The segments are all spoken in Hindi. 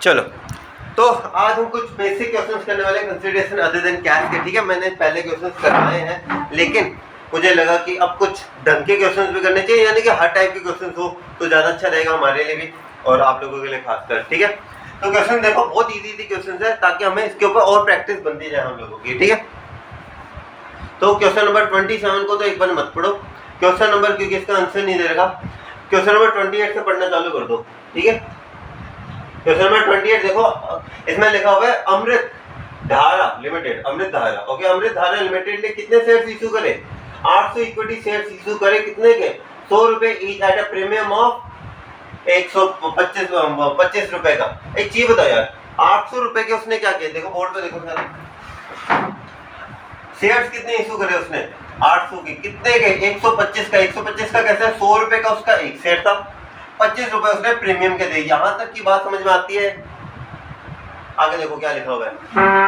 चलो, तो आज हम कुछ बेसिक क्वेश्चंस करने वाले कंसीडरेशन अदर देन कैश के। ठीक है, मैंने पहले क्वेश्चंस करवाए हैं, लेकिन मुझे लगा कि अब कुछ ढंग के क्वेश्चंस भी करने चाहिए, यानी कि हर टाइप के क्वेश्चंस हो तो ज़्यादा अच्छा रहेगा हमारे लिए भी और आप लोगों के लिए खासकर। ठीक है, तो क्वेश्चन देखो, बहुत ईजी क्वेश्चन है ताकि हमें इसके ऊपर और प्रैक्टिस बनती जाए हम लोगों की। ठीक है, तो क्वेश्चन नंबर 27 को तो एक बार मत पढ़ो, क्वेश्चन नंबर, क्योंकि इसका आंसर नहीं दे रहा, क्वेश्चन नंबर 28 से पढ़ना चालू कर दो। ठीक है, क्वेश्चन नंबर 28 देखो, इसमें लिखा हुआ है अमृत धारा लिमिटेड, अमृत धारा, ओके, अमृत धारा लिमिटेड ने कितने शेयर इशू करे? 800 इक्विटी शेयर इशू करे, कितने के? 100 रुपए each at a premium of 125 रुपए का। एक चीज बताओ यार, 800 रुपए के उसने क्या किया? देखो बोर्ड पे देखो सारे शेयर्स कितने इशू करे उसने? 800 के, कितने के? 125 का। 125 का कैसे? 100 रुपए का उसका एक शेयर था, 25 रुपए उसने प्रीमियम के दे। यहां तक की बात समझ में आती है? आगे देखो क्या लिखा हुआ है,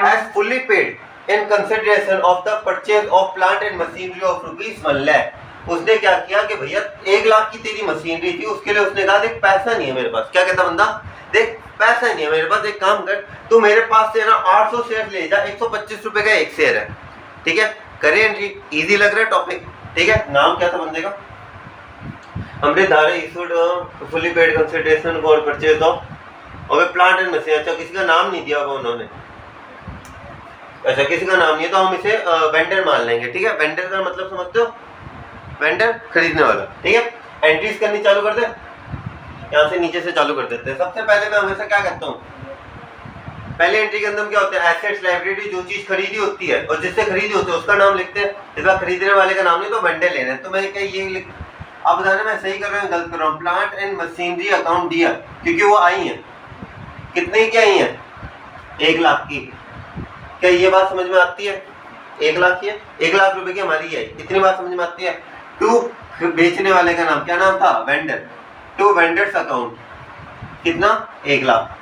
as fully paid in consideration of the purchase of plant and machinery of ₹1 lakh. उसने क्या किया कि भैया 1 लाख की तेरी मशीनरी थी, उसके लिए उसने कहा देख पैसा नहीं है मेरे पास। क्या कहता बंदा? देख पैसा नहीं है मेरे पास, एक काम कर, तू मेरे पास से ना 800 शेयर ले जा, 125 रुपए का एक शेयर है। ठीक है, करे एंट्री, इजी लग रहा है टॉपिक। ठीक है, नाम क्या था बंदे का? अमृत धारा issued fully paid consideration for purchase of plant and machine. अच्छा, किसी का नाम नहीं दिया होगा उन्होंने, अच्छा किसी का नाम नहीं है, तो हम इसे वेंडर मान लेंगे। ठीक है, वेंडर का मतलब समझते हो? वेंडर, खरीदने वाला। ठीक है, एंट्रीज करनी चालू कर दे, यहाँ से नीचे से चालू कर देते हैं। सबसे पहले मैं हमेशा क्या कहता हूँ, पहले एंट्री के अंदर क्या होता है? एसेट्स, लायबिलिटी, जो चीज खरीदी होती है और जिससे खरीदी होती है उसका नाम लिखते हैं। इस बार खरीदने वाले का नाम नहीं, तो वेंडर लेना है, तो मैं क्या ये लिख, आप बताना मैं सही कर रहा हूँ गलत कर रहा हूँ। प्लांट एंड मशीनरी अकाउंट दिया, क्योंकि वो आई है, कितने की आई है? 1 लाख की। क्या ये बात समझ में आती है? 1 लाख की है, 1 लाख रुपए की हमारी आई, इतनी बात समझ में आती है। टू बेचने वाले का नाम क्या नाम था? वेंडर। टू वेंडर्स अकाउंट, कितना? 1 लाख।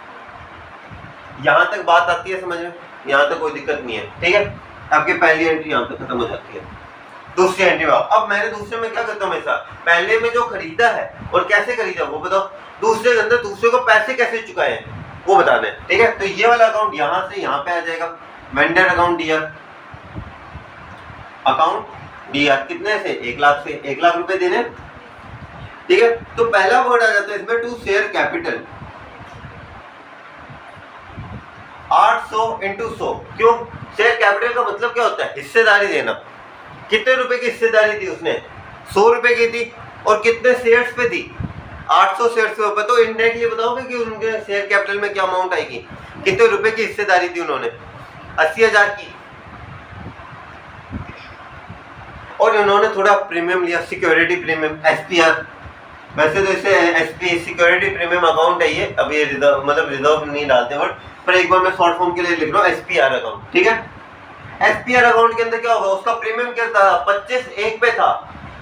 यहां तक बात आती है समझ में? यहां तक कोई दिक्कत नहीं है। ठीक है, आपकी पहली एंट्री यहां तक खत्म हो जाती है। दूसरी एंट्री में अब मैंने दूसरे में क्या करता हूँ हमेशा, पहले में जो खरीदा है और कैसे खरीदा वो बताओ, दूसरे के अंदर दूसरे को पैसे कैसे चुकाए हैं वो बताना है। ठीक है, तो ये वाला अकाउंट यहाँ से यहाँ पे आ जाएगा, vendor account dear, account dear, कितने से? 1 लाख से, 1 लाख रुपए देने। ठीक है, तो पहला वर्ड आ जाता है इसमें टू शेयर कैपिटल, 800 इंटू 100। क्यों? शेयर कैपिटल का मतलब क्या होता है? हिस्सेदारी देना। कितने रुपए की हिस्सेदारी दी उसने? 100 रुपए की थी, और कितने शेयर्स पे थी? 800 शेयर्स के ऊपर। तो इनडायरेक्टली बताओगे कि उनके शेयर कैपिटल में क्या अमाउंट आएगी? कितने रुपए की हिस्सेदारी दी उन्होंने? 80,000 की, और इन्होंने थोड़ा प्रीमियम लिया, सिक्योरिटी प्रीमियम, एसपीआर। वैसे तो इसे एसपी सिक्योरिटी प्रीमियम अकाउंट है ये, अब ये रिजर्व मतलब रिजर्व नहीं डालते वर्ड, पर एक बार मैं शॉर्ट फॉर्म के लिए लिख रहा हूँ एसपीआर अकाउंट। ठीक है, एसपीआर अकाउंट के अंदर क्या होगा? उसका प्रीमियम क्या था? 25 1 पे था,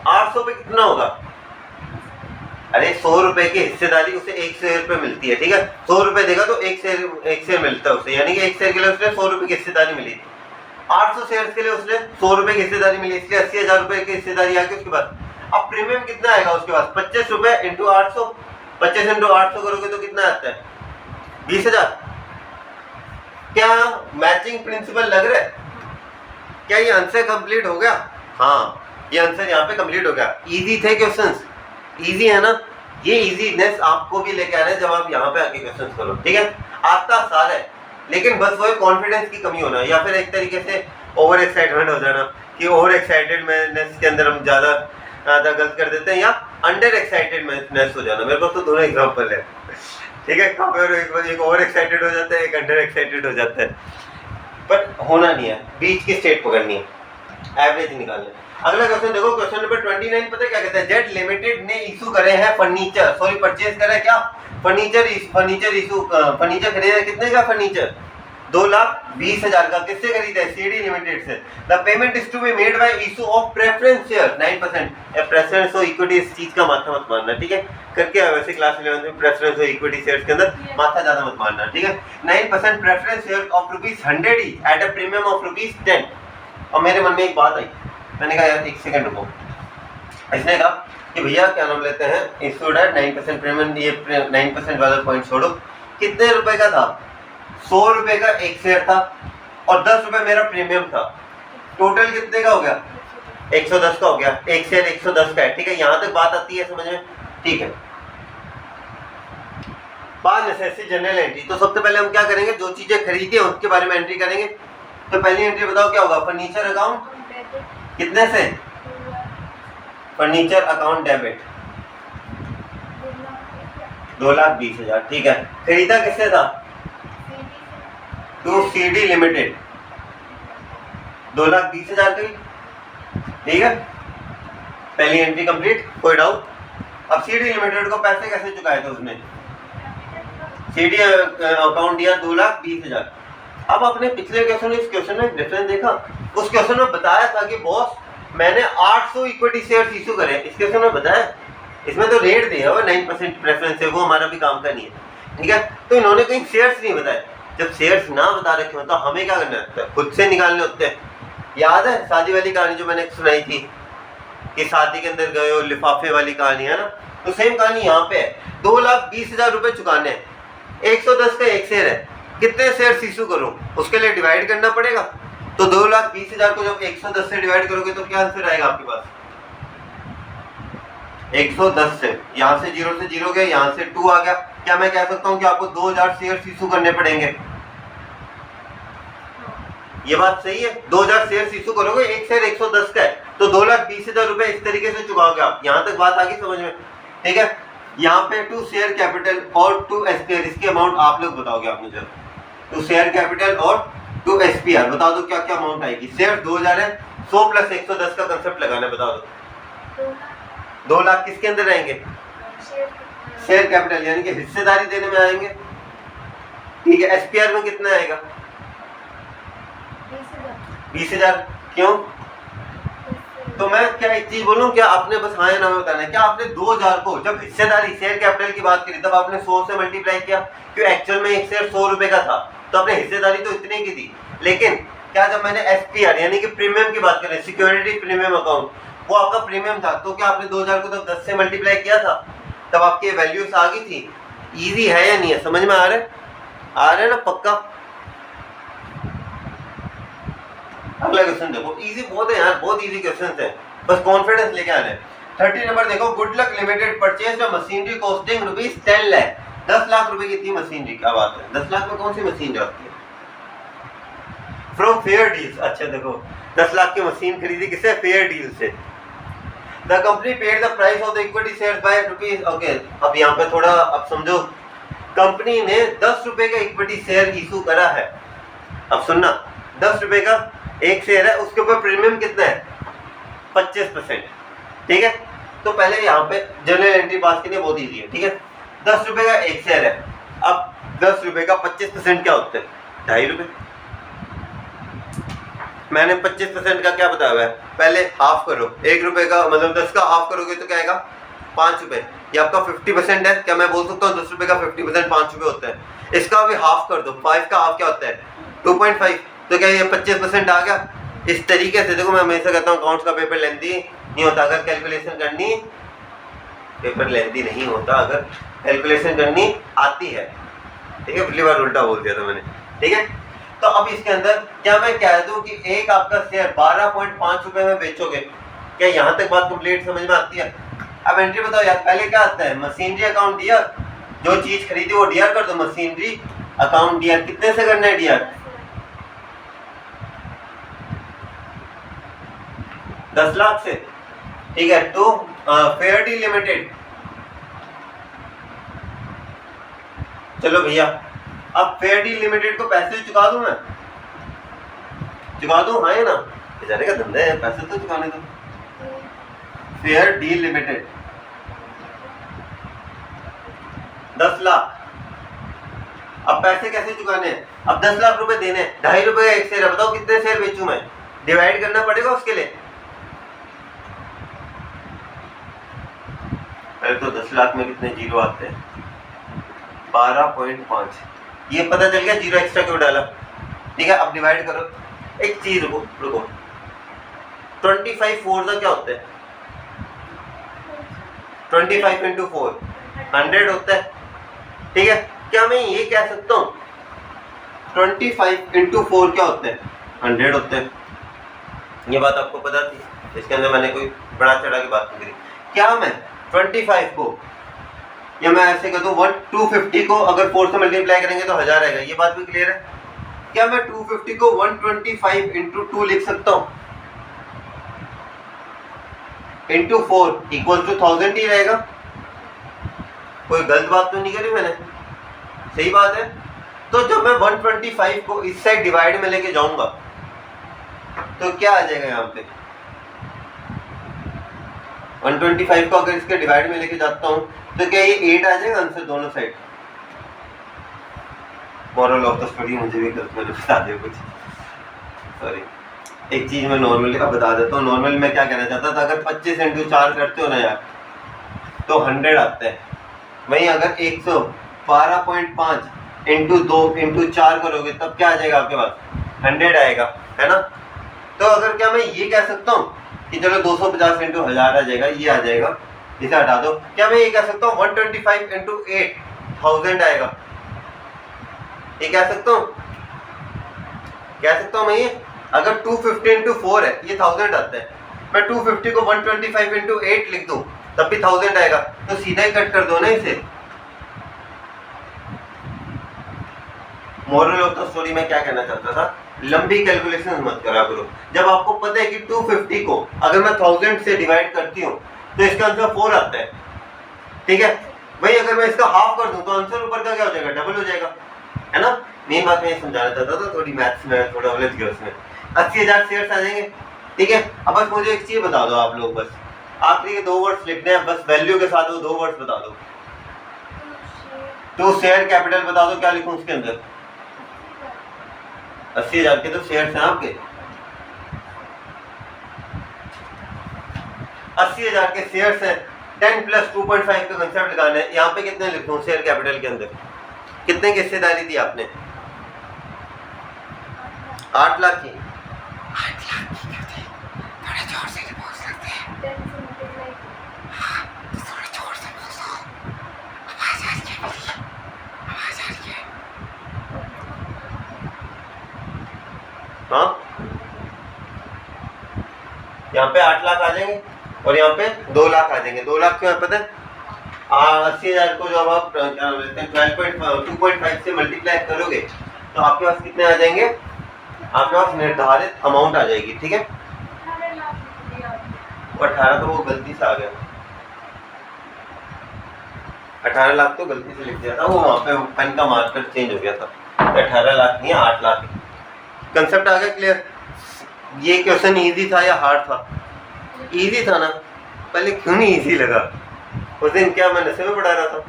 800 पे कितना होगा? अरे 100 रुपए की हिस्सेदारी उसे 1 शेयर पे मिलती है। ठीक है, 100 रुपए देगा तो एक शेयर मिलता है उसे, यानी कि 1 शेयर के लिए उसने 100 रुपए की हिस्सेदारी मिली। 800 शेयर के लिए उसने 100 रुपए की हिस्सेदारी मिली, इसलिए 80,000 रुपए की हिस्सेदारी आ गई उसके बाद। अब प्रीमियम कितना आएगा उसके पास? 25 रुपए इंटू 800, 25 इंटू 800 करोगे तो कितना आता है? 20,000। क्या मैचिंग प्रिंसिपल लग रहा है? क्या ये आंसर कंप्लीट हो गया? हाँ, ये आंसर यहाँ पे कंप्लीट हो गया। इजी थे क्वेश्चंस, इजी है ना? ये इजीनेस आपको भी लेके आना है जब आप यहाँ पे आके क्वेश्चंस करो। ठीक है, आता सारा है, लेकिन बस वो कॉन्फिडेंस की कमी होना, या फिर एक तरीके से ओवर एक्साइटमेंट हो जाना, कि ओवर एक्साइटेडनेस के अंदर हम ज़्यादा गलत कर देते हैं, या अंडर एक्साइटेडनेस हो जाना। मेरे पास तो दोनों एग्जाम्पल है। ठीक है, एक ओवर एक्साइटेड हो जाता है, एक अंडर एक्साइटेड हो जाता है, पर होना नहीं है, बीच की स्टेट पकड़नी है, एवरेज निकालना है। अगला क्वेश्चन देखो, क्वेश्चन नंबर 29 पता है क्या कहता है? जेट लिमिटेड ने इशू करे हैं फर्नीचर, सॉरी परचेज करे क्या? फर्नीचर इशू, फर्नीचर खरीदा, कितने का फर्नीचर? 2,20,000 का। किससे खरीदा है? सीडी लिमिटेड से। The payment is to be made by issue of preference share 9%। Preference और इक्विटी, इस चीज का माथा मत मारना। ठीक है, करके वैसे क्लास 11 में प्रेफरेंस और इक्विटी शेयर्स के अंदर माथा ज्यादा मत मारना। ठीक है, 9% preference share of ₹100 at a premium of ₹10। और मेरे मन में एक बात आई, मैंने कहा यार 1 सेकंड रुको। इसने कहा कि भैया क्या नाम लेते हैं, इशूड है 9% प्रीमियम, ये 9% वाला पॉइंट छोड़ो, कितने रुपए का था? 100 रुपए का एक शेयर था और 10 रुपए मेरा प्रीमियम था। टोटल कितने का हो गया? 110 का हो गया। एक शेयर 110 का है। ठीक है, यहां तक बात आती है समझ में? ठीक है। By necessity journal entry. तो सबसे पहले हम क्या करेंगे, जो चीजें खरीदी है उसके बारे में एंट्री करेंगे। तो पहली एंट्री बताओ क्या होगा? फर्नीचर अकाउंट कितने से? Furniture account debit 2,20,000। ठीक है, खरीदा किससे था? टू सीडी लिमिटेड 2,20,000 का। ठीक है, पहली एंट्री कंप्लीट, कोई डाउट? अब सीडी लिमिटेड को पैसे कैसे चुकाए थे उसने? सीडी अकाउंट दिया 2,20,000। अब आपने पिछले क्वेश्चन इस क्वेश्चन में डिफरेंस देखा। उस क्वेश्चन में बताया था कि बॉस मैंने 800 इक्विटी शेयर इशू करे। इस क्वेश्चन में बताया, इसमें तो रेट दिया हुआ 9% प्रेफरेंस है, वो हमारा भी काम का नहीं है। ठीक है, तो इन्होंने कहीं शेयर्स नहीं बताए। जब शेयर्स ना बता रखे हो तो हमें क्या करना होता है? खुद से निकालने होते हैं। याद है शादी वाली कहानी जो मैंने सुनाई थी कि शादी के अंदर गए हो, लिफाफे वाली कहानी है ना? तो सेम कहानी यहाँ पे है। 2,20,000 रुपए चुकाने हैं। 110 का एक शेयर है, कितने शेयर इशू करो उसके लिए डिवाइड करना पड़ेगा। तो 2,20,000 को जब 110 से डिवाइड करोगे तो क्या आंसर आएगा आपके पास? 110 से, यहाँ से 0 से 0 गया, यहाँ से 2 आ गया। क्या मैं कह सकता हूँ कि आपको 2,000 शेयर इशू करने पड़ेंगे? ये बात सही है। 2,000 शेयर इशू करोगे, एक शेयर 110 का है, तो 2,20,000 रुपए इस तरीके से चुकाओगे आप। यहाँ तक बात आ गई समझ में? ठीक है, यहाँ पे टू शेयर कैपिटल और टू एसपीआर, इसकी अमाउंट आप लोग बताओगे। आप मुझे टू शेयर कैपिटल और टू एसपीआर बता दो क्या क्या अमाउंट आएगी। शेयर 2,000 है, 100 प्लस 110 का कंसेप्ट लगाना है, बता दो। 2 लाख किसके अंदर रहेंगे? शेयर कैपिटल यानी कि हिस्सेदारी देने में आएंगे। ठीक है, एसपीआर में कितना आएगा? 20,000। क्यों? तो मैं क्या एक चीज बोलूं, क्या आपने बस हाँ या ना में बताना है? क्या आपने 2,000 को जब हिस्सेदारी शेयर कैपिटल की बात करी तब आपने 100 से मल्टीप्लाई किया? क्यों? एक्चुअल में एक शेयर 100 रुपए का था, तो आपने हिस्सेदारी तो इतने की थी। लेकिन क्या जब मैंने एसपीआर यानी कि प्रीमियम की बात करें, सिक्योरिटी प्रीमियम अकाउंट, वो आपका प्रीमियम था, तो क्या आपने 2,000 को तब 10 से मल्टीप्लाई किया था? तब आपकी वैल्यूज आ गई थी। इजी है या नहीं है? समझ में आ रहा है? आ रहा है ना पक्का? अगला क्वेश्चन देखो, इजी बहुत है यार, बहुत इजी क्वेश्चन है, बस कॉन्फिडेंस लेके आना है। 30 नंबर देखो, good luck limited purchase machinery costing ₹10 lakh. 10 lakh रुपए की थी मशीनरी। क्या बात है, 10 लाख में कौन सी मशीन जाती है? From fair deals. अच्छा देखो, 10 लाख की मशीन खरीदी किससे? फेयर डील से। The company paid the price of the equity shares by rupees. Okay, अब यहाँ पे थोड़ा अब समझो, कंपनी ने 10 रुपए का इक्विटी शेयर इशू करा है। अब सुनना, 10 रुपए का एक शेयर है, उसके ऊपर प्रीमियम कितना है? 25%। ठीक है, तो पहले यहाँ पे जनरल एंट्री पास के लिए बहुत इजी है। ठीक है, 10 रुपए का एक शेयर है। अब 10 रुपए का 25% क्या होता है? 2.5 रुपए। मैंने 25% का क्या बताया हुआ है? पहले हाफ करो, 1 रुपए का मतलब 10 का हाफ करोगे तो क्या आएगा? 5 रुपए। ये आपका 50% है। क्या मैं बोल सकता हूँ 10 रुपए का 50% 5 रुपए होता है? इसका भी हाफ कर दो, 5 का हाफ क्या होता है? 2.5। तो क्या ये 25% आ गया? इस तरीके से देखो, मैं हमेशा कहता हूँ अकाउंट्स का पेपर लेंथी नहीं होता अगर कैलकुलेशन करनी, पेपर लेंथी नहीं होता अगर कैलकुलेशन करनी आती है। ठीक है, पिछली बार उल्टा बोल दिया था मैंने। ठीक है, तो अब इसके अंदर क्या मैं कह दूं कि एक आपका शेयर 12.5 रुपए में बेचोगे? क्या यहाँ तक बात कंप्लीट समझ में आती है? अब एंट्री बताओ यार, पहले क्या आता है? मशीनरी अकाउंट डीआर, जो चीज खरीदी वो डीआर कर दो। मशीनरी अकाउंट डीआर कितने से करना है? डीआर 10 लाख से। ठीक है, तो फेयर डील लिमिटेड, चलो भैया अब फेयर डील लिमिटेड को पैसे चुका दूं मैं? चुका दूं हाँ या ना? बेचारे का धंधा है, पैसे तो चुकाने दो। Fair deal limited 10 lakh. अब पैसे कैसे चुकाने हैं? अब 10 लाख रुपए देने हैं, 2.5 रुपए का एक शेयर है। बताओ कितने शेयर बेचूं मैं? डिवाइड करना पड़ेगा उसके लिए। पहले तो 10 लाख में कितने जीरो आते हैं? 12.5। ये पता चल गया जीरो एक्स्ट्रा क्यों डाला। ठीक है, अब डिवाइड करो। एक चीज रुको 25 4 का क्या होता है? 25 × 4 100 होता है। ठीक है, क्या मैं ये कह सकता हूँ 25 इंटू 4 क्या होते हैं? 100 होते हैं। ये बात आपको पता थी, इसके अंदर मैंने कोई बड़ा चढ़ा की बात नहीं करी। क्या मैं 25 को या मैं ऐसे कर दूं 250 को अगर 4 से मल्टीप्लाई करेंगे तो 1000 आएगा, ये बात भी क्लियर है। क्या मैं 250 को 125 इंटू 2 लिख सकता हूँ? इंटू 4 इक्वल टू 1000 ही रहेगा। कोई गलत बात तो नहीं करी मैंने, सही बात है। तो जब मैं 125 को इस साइड डिवाइड में लेके जाऊंगा तो क्या आ जाएगा यहाँ पे? 125 को अगर इसके डिवाइड में लेके जाता हूँ तो क्या ये 8 आ जाएगा आंसर दोनों side? Moral of the story मुझे भी गलत मैंने बता दिया कुछ, सॉरी। एक चीज मैं नॉर्मली बता देता हूँ। नॉर्मली मैं क्या कहना चाहता था, अगर 25 इंटू 4 करते हो ना यार तो 100 आता है। वहीं अगर 112.5 इंटू 2 इंटू 4 करोगे तब क्या आ जाएगा आपके पास? 100 आएगा, है ना। तो अगर क्या मैं ये कह सकता हूँ कि चलो 250 इंटू 1000 आ जाएगा, ये आ जाएगा, इसे हटा दो। क्या मैं ये कह सकता हूँ 125 इंटू 8 1000 आएगा? ये कह सकता हूँ मैं ये? अगर 250 इंटू 4 है ये 1000 आता है, मैं 250 को 125 इंटू 8 लिख दूं तब भी 1000 आएगा, तो सीधा ही कट कर दो ना इसे। मोरल ऑफ द स्टोरी में क्या कहना चाहता था, लंबी कैलकुलेशन मत करा करो। जब आपको पता है कि 250 को अगर मैं 1000 से डिवाइड करती हूँ तो इसका आंसर 4 आता है, ठीक है। वही अगर मैं इसका हाफ कर दूं तो आंसर ऊपर का क्या हो जाएगा? डबल हो जाएगा, है ना। मेन बात मैं समझाना चाहता था, थोड़ी मैथ्स में थोड़ा उलझ गया उसमें। 80,000 शेयर्स आ जाएंगे, ठीक है। अब बस मुझे एक चीज बता दो आप लोग, बस आखिरी के 2 वर्ड्स लिखने हैं, बस वैल्यू के साथ वो 2 वर्ड्स बता दो। तो शेयर कैपिटल बता दो, क्या लिखूं उसके अंदर? 80,000 के तो शेयर्स हैं आपके, 80,000 के शेयर्स हैं। 10 प्लस 2.5 का कंसेप्ट लगाना है। यहाँ पे कितने लिखूं शेयर कैपिटल के अंदर? कितने की हिस्सेदारी दी आपने? 8 लाख की। 8 लाख की क्यों थी? थोड़ा जोर से बोल सकते हैं। हाँ, थोड़ा जोर से बोलो, आवाज आ रही है मेरी, आवाज आ रही है। हाँ, यहाँ पे 8 लाख आ जाएंगे और यहाँ पे 2 लाख आ जाएंगे। 2 लाख क्यों है पता है? 80,000 को जब आप 2.5 से मल्टीप्लाई करोगे तो आपके पास कितने आ जाएंगे? आपके पास निर्धारित अमाउंट आ जाएगी, ठीक है। 18 तो वो गलती से आ गया, 18 लाख तो गलती से लिख दिया था, वो वहाँ पे पेन का मार्कर चेंज हो गया था। 18 लाख नहीं, 8 लाख। कंसेप्ट आ गया क्लियर? ये क्वेश्चन इजी था या हार्ड था? इजी था ना। पहले क्यों नहीं इजी लगा? उस दिन क्या मैं नशे में पढ़ा रहा था?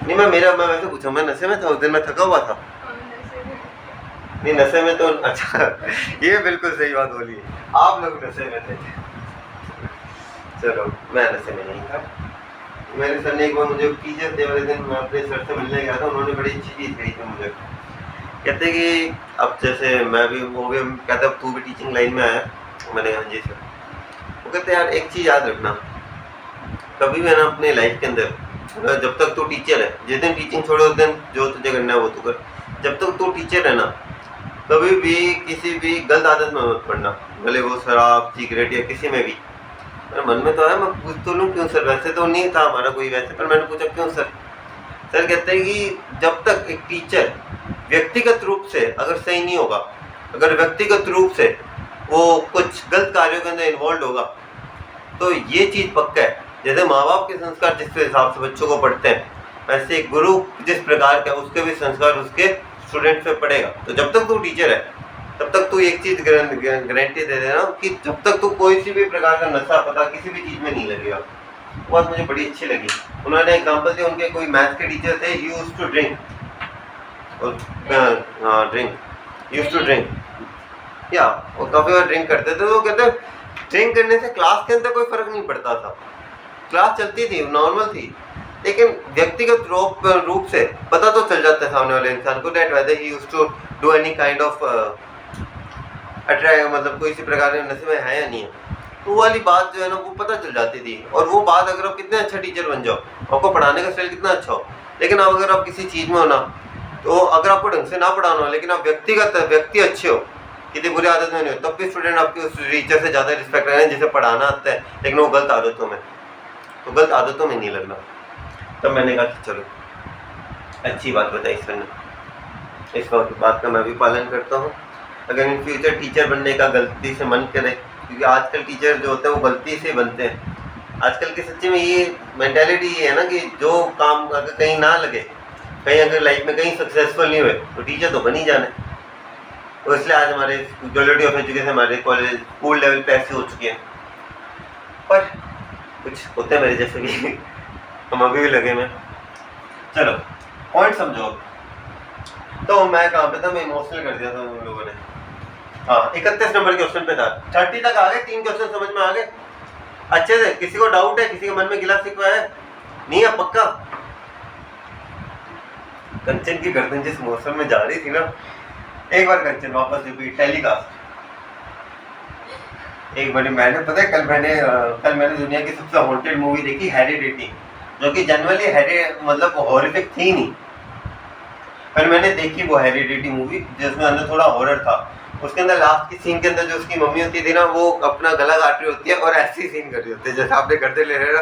नहीं, मैं वैसे पूछा, मैं नशे में था उस दिन? मैं थका हुआ था? नहीं, नशे में तो अच्छा ये बिल्कुल सही बात बोली है, आप लोग नशे में थे। चलो, मैं नशे में नहीं था। मेरे सर ने एक बार मुझे टीचर डे वाले दिन मैं अपने सर से मिलने गया था, उन्होंने बड़ी अच्छी चीज़ कही थी मुझे। कहते कि अब जैसे मैं भी वो भी कहते तू भी टीचिंग लाइन में आया। मैंने कहा जी सर। वो कहते यार एक चीज़ याद रखना, कभी भी है ना अपने लाइफ के अंदर, जब तक तू टीचर है, जिस दिन टीचिंग छोड़ो उस दिन जो तुझे करना है वो तू कर। जब तक तू टीचर है ना, कभी भी किसी भी गलत आदत में मत पड़ना, भले वो शराब सिगरेट या किसी में भी। मेरे मन में तो है, मैं पूछ तो लूँ क्यों सर, वैसे तो नहीं था हमारा कोई वैसे, पर मैंने पूछा क्यों सर। सर कहते हैं कि जब तक एक टीचर व्यक्तिगत रूप से अगर सही नहीं होगा, अगर व्यक्तिगत रूप से वो कुछ गलत कार्यों के अंदर इन्वॉल्व होगा, तो ये चीज़ पक्का है, जैसे माँ बाप के संस्कार जिस हिसाब से बच्चों को पढ़ते हैं, वैसे गुरु जिस प्रकार का उसके भी संस्कार उसके स्टूडेंट पे पड़ेगा। तो जब तक तू टीचर है तब तक तू एक चीज़ गारंटी दे देना कि जब तक तू कोई सी भी प्रकार का नशा पता किसी भी चीज़ में नहीं लगेगा। वो बात मुझे बड़ी अच्छी लगी। उन्होंने एग्जांपल दिया, उनके कोई मैथ्स के टीचर थे, he used to drink, used to drink, या वो काफ़ी बार ड्रिंक करते थे। तो वो कहते ड्रिंक करने से क्लास के अंदर कोई फर्क नहीं पड़ता था, क्लास चलती थी, नॉर्मल थी, लेकिन व्यक्तिगत रूप से पता तो चल जाता है सामने वाले इंसान को that whether he used to do any kind of attract, मतलब कोई इसी प्रकार के नशे में है या नहीं है। तो वो वाली बात जो है ना वो पता चल जाती थी। और वो बात अगर आप कितने अच्छा टीचर बन जाओ, आपको पढ़ाने का स्टाइल कितना अच्छा हो, लेकिन अब अगर आप किसी चीज़ में हो ना, तो अगर आपको ढंग से ना पढ़ाना हो लेकिन आप व्यक्ति अच्छे हो, किसी बुरी आदत में नहीं हो, तब भी स्टूडेंट आपके उस टीचर से ज़्यादा रिस्पेक्ट रहे हैं जिसे पढ़ाना आता है, लेकिन वो गलत आदतों में, तो गलत आदतों में नहीं लगना। तब मैंने कहा कि चलो अच्छी बात बताई सर ने, इस बात का मैं भी पालन करता हूँ। अगर इन फ्यूचर टीचर बनने का गलती से मन करे, क्योंकि आजकल टीचर जो होते हैं वो गलती से बनते हैं। आजकल के सच्चे में ये मेंटालिटी ये है ना कि जो काम अगर कहीं ना लगे, कहीं अगर लाइफ में कहीं सक्सेसफुल नहीं हुए, तो टीचर तो बन ही जाने। तो इसलिए आज हमारे क्वालिटी ऑफ एजुकेशन हमारे कॉलेज स्कूल लेवल पे ऐसे हो चुके हैं। पर कुछ होते हैं मेरे जैसे कि हम अभी भी लगे में। चलो पॉइंट समझो। तो मैं कहाँ पे था, मैं इमोशनल कर दिया था उन लोगों ने। हाँ 31 नंबर के क्वेश्चन पे था, 30 तक आ गए, 3 क्वेश्चन समझ में आ गए अच्छे से। किसी को डाउट है, किसी के मन में गिला शिकवा है? नहीं है पक्का? कंचन की गर्दन जिस मौसम में जा रही थी ना, एक बार कंचन वापस रिपीट टेलीकास्ट। एक बार मैंने पता है कल मैंने दुनिया की सबसे हॉन्टेड मूवी देखी, हेरिडिटी, जो कि जनरली मतलब हॉरिफिक थी नहीं, पर मैंने देखी वो हेरिडिटी मूवी जिसमें अंदर थोड़ा हॉरर था। उसके अंदर लास्ट की सीन के अंदर जो उसकी मम्मी होती थी ना, वो अपना गला काट रही होती है और ऐसी सीन कर रही होती है जैसे आपने करते ले रहे ना।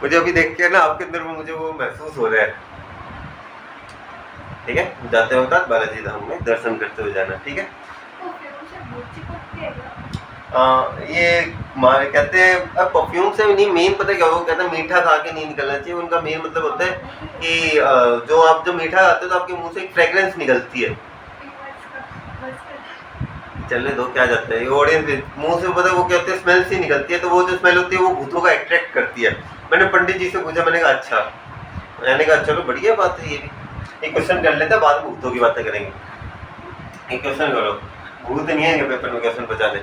मुझे अभी देख के ना आपके अंदर मुझे वो महसूस हो रहा है। ठीक है, जाते वक्त बालाजी धाम में दर्शन करते हुए जाना। ठीक है, ये कहते हैं अब परफ्यूम से नहीं, मेन पता क्या वो कहते हैं मीठा खा के नहीं निकलना चाहिए। उनका मेन मतलब होता है कि जो आप जब मीठा खाते हो तो आपके मुंह से एक फ्रेग्रेंस निकलती है। चलने दो, क्या जाता है, ऑडियंस मुंह से पता है वो क्या होता है, स्मेल सी निकलती है। तो वो जो स्मेल होती है वो भूतों का अट्रैक्ट करती है। मैंने पंडित जी से पूछा, मैंने कहा अच्छा, मैंने कहा चलो बढ़िया बात है, ये भी एक क्वेश्चन कर लेते हैं, बाद में भूतों की बातें करेंगे। एक क्वेश्चन करो, भूत नहीं है पेपर में क्वेश्चन बचाने,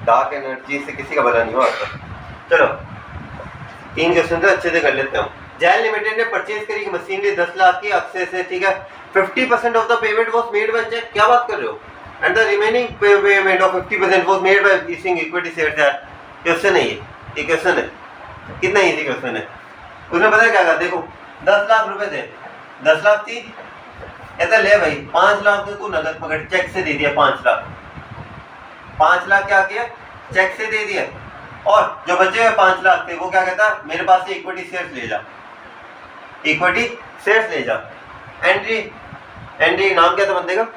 डार्क एनर्जी से किसी का भला नहीं हुआ। चलो 3 क्वेश्चन तो अच्छे से कर लेते हैं। जैल लिमिटेड ने परचेज करी मशीनरी 10 लाख की अक्सर से, ठीक है, 50% of the payment was made by cheque. क्या बात कर रहे हो? And the remaining payment of 50% was made by issuing equity shares. यार क्वेश्चन है ये क्वेश्चन है, कितना इजी क्वेश्चन है। उसने पता है क्या कहा, देखो 10 लाख रुपए थे, 10 लाख थी, कहता ले भाई 5 लाख तो तू नगद पकड़, चेक से दे दिया 5 लाख। 5 लाख क्या किया, चेक से दे दिया। और जो बचे हुए 5 लाख थे वो क्या कहता, मेरे पास से इक्विटी शेयर्स ले जा, इक्विटी शेयर्स ले जा। एंट्री नाम क्या था बंदे का?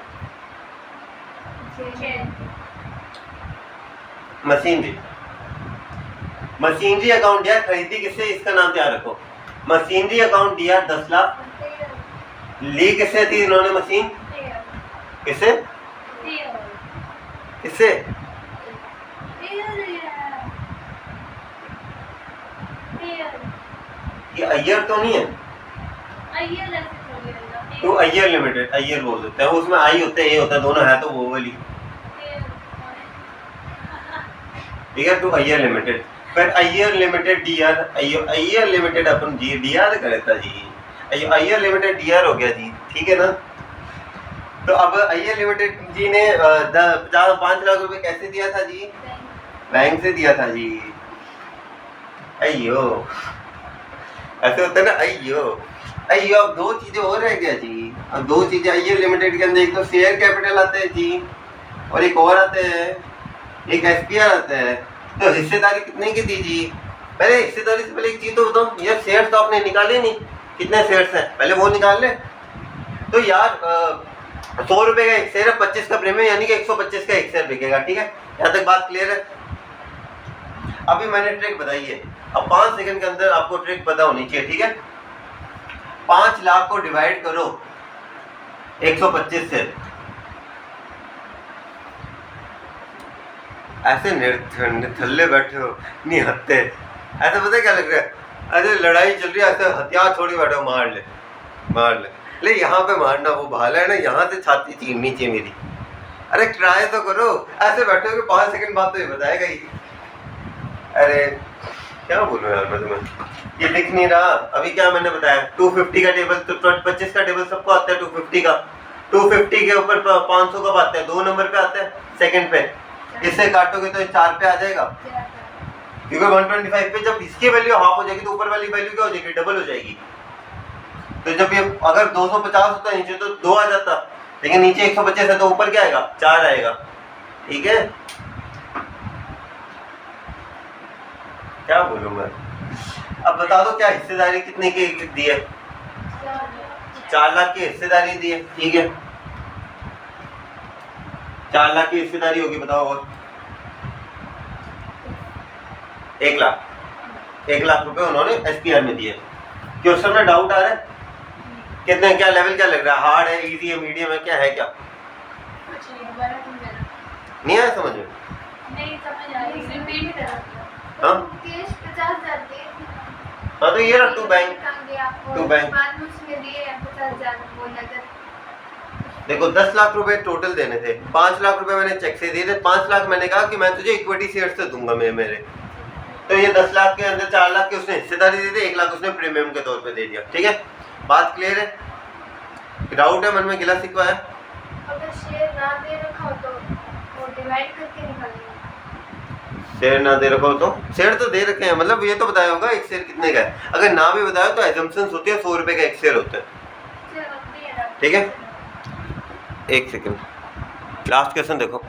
मशीनरी अकाउंट यार, खरीदी किससे इसका नाम क्या रखो, मशीनरी अकाउंट दिया 10 लाख। ली किससे थी इन्होंने मशीन, किससे किससे? ये अय्यर तो नहीं है, तो अय्यर लिमिटेड, अय्यर बोल देते हैं, उसमें आई होते हैं, ये होता है, दोनों है तो वो वाली। ठीक है, तो अय्यर लिमिटेड, फिर Iyer limited DR, Iyer limited अपन जी डीआर करता जी, अय्यर लिमिटेड डीआर हो गया जी। ठीक है ना। तो अब अय्यर लिमिटेड जी ने 5 लाख रुपए कैसे दिया था जी? बैंक से दिया था जी। अయ్యో ऐसे होता है ना, अయ్యో अब 2 चीजें और रह गया जी। अब 2 चीजें अय्यर लिमिटेड के अंदर, एक तो शेयर कैपिटल आता है जी, और एक और आता है, एक एसपीआर आता है। तो हिस्सेदारी कितने की दी जी? पहले हिस्सेदारी से पहले एक चीज तो बताओ यार, शेयर्स तो आपने निकाले नहीं, कितने शेयर्स हैं पहले वो निकाल ले। तो यार 100 रुपए का एक शेयर है, 25 का प्रीमियम, यानी कि 125 का एक शेयर बिकेगा। ठीक है, यहाँ तक बात क्लियर है। अभी मैंने ट्रिक बताई है, अब 5 सेकंड के अंदर आपको ट्रिक पता होनी चाहिए। ठीक है, 5 लाख को डिवाइड करो 125 से, ऐसे थल्ले बैठे हो, नहीं हत्ते, ऐसे पता क्या लग रहा है, ऐसे लड़ाई चल रही है, ऐसे हथियार छोड़ी बैठो, मार ले ले, यहाँ पे मारना, वो भाला है ना, यहाँ से छाती छीननी चाहिए मेरी। अरे ट्राई तो करो, ऐसे बैठे हो कि 5 सेकंड बाद तो ये बताएगा ही। अरे क्या बोलूं यार मैं तुम्हें, ये दिख नहीं रहा। अभी क्या मैंने बताया, 250 का टेबल, तो 25 का टेबल सबको आता है, 250 का, 250 के ऊपर 500 कब आता है, 2 नंबर पे आता है, सेकंड पे। इससे काटोगे तो 4 पे आ जाएगा, क्योंकि 125 पे जब इसकी वैल्यू हाफ हो जाएगी तो ऊपर वाली वैल्यू क्या हो जाएगी, डबल हो जाएगी। तो जब ये अगर 250 होता नीचे तो 2 आ जाता, लेकिन नीचे 125 है तो ऊपर क्या आएगा, 4 आएगा। ठीक है, क्या बोलूं मैं। अब बता दो क्या हिस्सेदारी कितने की दी है, 4 लाख की हिस्सेदारी दी है। ठीक है, 4 लाख की हिस्सेदारी होगी, बताओ। और 1 लाख रुपए उन्होंने एसपीआर में दिए। क्वेश्चन में डाउट आ रहा है, कितने, क्या लेवल क्या लग रहा है, हार्ड है, इजी है, मीडियम है, क्या है, क्या नहीं आया समझ में? नहीं समझ आ रही, रिपीट करो। हाँ केस 50,000 दिए थे। हाँ, तो ये रहा टू बैंक बाद में उसमें दिए 50,000 वो नगद। देखो 10 लाख रुपए टोटल देने थे, 5 लाख रुपए मैंने चेक से दिए थे, 5 लाख मैंने कहा कि मैं तुझे इक्विटी शेयर से दूंगा मेरे। तो ये 10 लाख के अंदर 4 लाख की उसने हिस्सेदारी दी थी, 1 लाख उसने प्रीमियम के तौर पे दे दिया। ठीक है, बात क्लियर है? डाउट है मन में, गिला सिकवा है? अगर शेयर ना दे रखा हो तो वो डिवाइड करके निकालेंगे। शेयर ना दे रखा हो तो, शेयर तो दे रखे हैं, मतलब ये तो बताया होगा एक शेयर कितने का है। अगर ना भी बताया तो एजम्पशंस होती है, 100 रुपए का एक शेयर होता है। ठीक है, एक सेकंड, लास्ट क्वेश्चन देखो।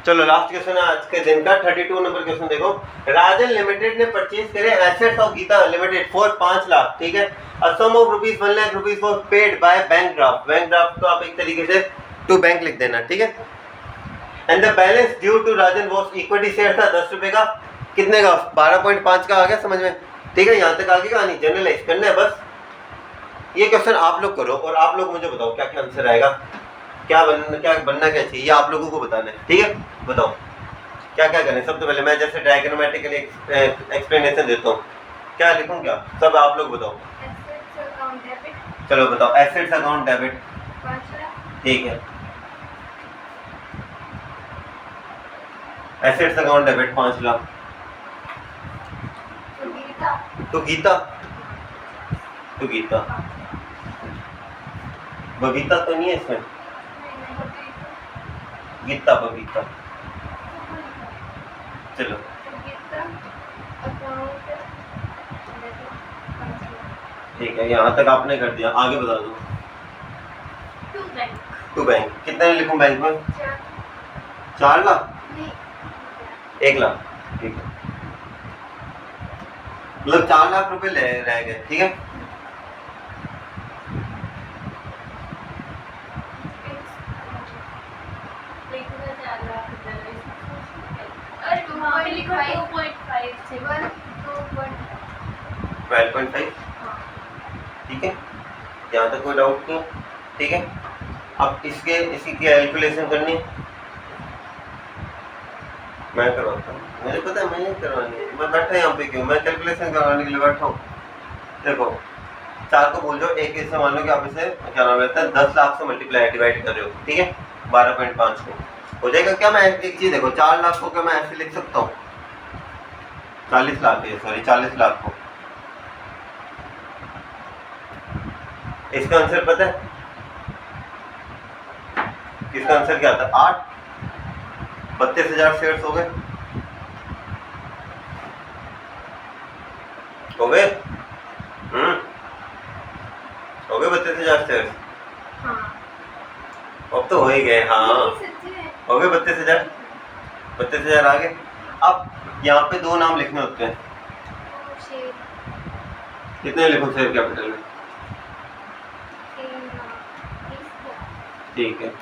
चलो लास्ट क्वेश्चन है आज के दिन का, 32 नंबर क्वेश्चन देखो। राजन लिमिटेड ने परचेज करे assets of Geeta limited for 5 lakh. ठीक है, a sum of rupees 1 lakh rupees was paid by bank draft. Bank draft को आप एक तरीके से टू बैंक लिख देना। ठीक है, and the balance due to Rajan was equity share था 10 रुपए का, कितने का, 12.5 का। आ गया समझ में? ठीक है, यहाँ तक आगे का नहीं, जनरलाइज करना है बस। ये क्वेश्चन आप लोग करो और आप लोग मुझे बताओ क्या क्या आंसर आएगा, क्या बनना क्या चाहिए, आप लोगों को बताना है। ठीक है, बताओ क्या क्या करें। सबसे पहले मैं जैसे डायग्रामेटिकली एक्सप्लेनेशन देता हूँ, क्या लिखूँ, क्या सब आप लोग बताओ। चलो बताओ, एसेट्स अकाउंट डेबिट 5 लाख। ठीक है, एसेट्स अकाउंट डेबिट 5 लाख। तो गीता बबीता तो नहीं है इसमें, गीता बबीता। चलो ठीक है, यहाँ तक आपने कर दिया, आगे बता दो। टू बैंक कितने लिखूं बैंक में? 4 लाख, 1 लाख। ठीक है, मतलब 4 लाख रुपए रह गए। ठीक है, और लिखो 2.5 12.5। ठीक है, यहाँ तक कोई डाउट नहीं। ठीक है, अब इसकी कैलकुलेशन करनी मैं करवाता हूँ, मुझे पता है मैं नहीं करवानी है, मैं बैठा यहाँ पे क्यों, मैं कैलकुलेशन करवाने के लिए बैठा हूँ। देखो 4 को भूल जाओ, एक इससे मान लो कि आप इसे क्या नाम रहता है 10 लाख से मल्टीप्लाई डिवाइड कर रहे हो। ठीक है, 12.5 को हो जाएगा क्या। मैं एक चीज देखो, 4 लाख को क्या मैं ऐसे लिख सकता हूँ, 40 लाख है, सॉरी 40 लाख को। इसका आंसर पता है, इसका आंसर क्या था, 8, 32,000 शेयर्स हो गए, हो गए 32,000 शेयर्स। अब तो हो ही गए, हाँ हो गए 32,000 आ गए। अब यहाँ पे 2 नाम लिखने होते हैं, कितने लिखूं शेयर कैपिटल में? ठीक है,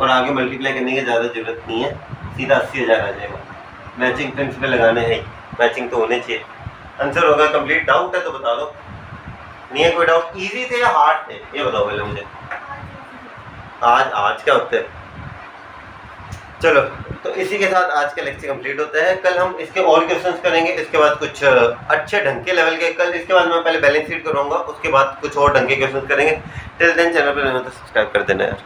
और आगे मल्टीप्लाई करने की ज़्यादा जरूरत नहीं है, सीधा 80,000 आ जाएगा। मैचिंग प्रिंसिपल लगाने हैं, मैचिंग तो होने चाहिए। आंसर होगा कंप्लीट। डाउट है तो बता दो, नहीं है कोई डाउट? इजी थे या हार्ड थे ये बताओ पहले मुझे। आज क्या होता है। चलो तो इसी के साथ आज का लेक्चर कंप्लीट होता है। कल हम इसके और क्वेश्चंस करेंगे, इसके बाद कुछ अच्छे ढंग के लेवल के कल, इसके बाद मैं पहले बैलेंस शीट कराऊंगा, उसके बाद कुछ और ढंग के क्वेश्चंस करेंगे। टिल देन चैनल पर तो सब्सक्राइब कर देना यार।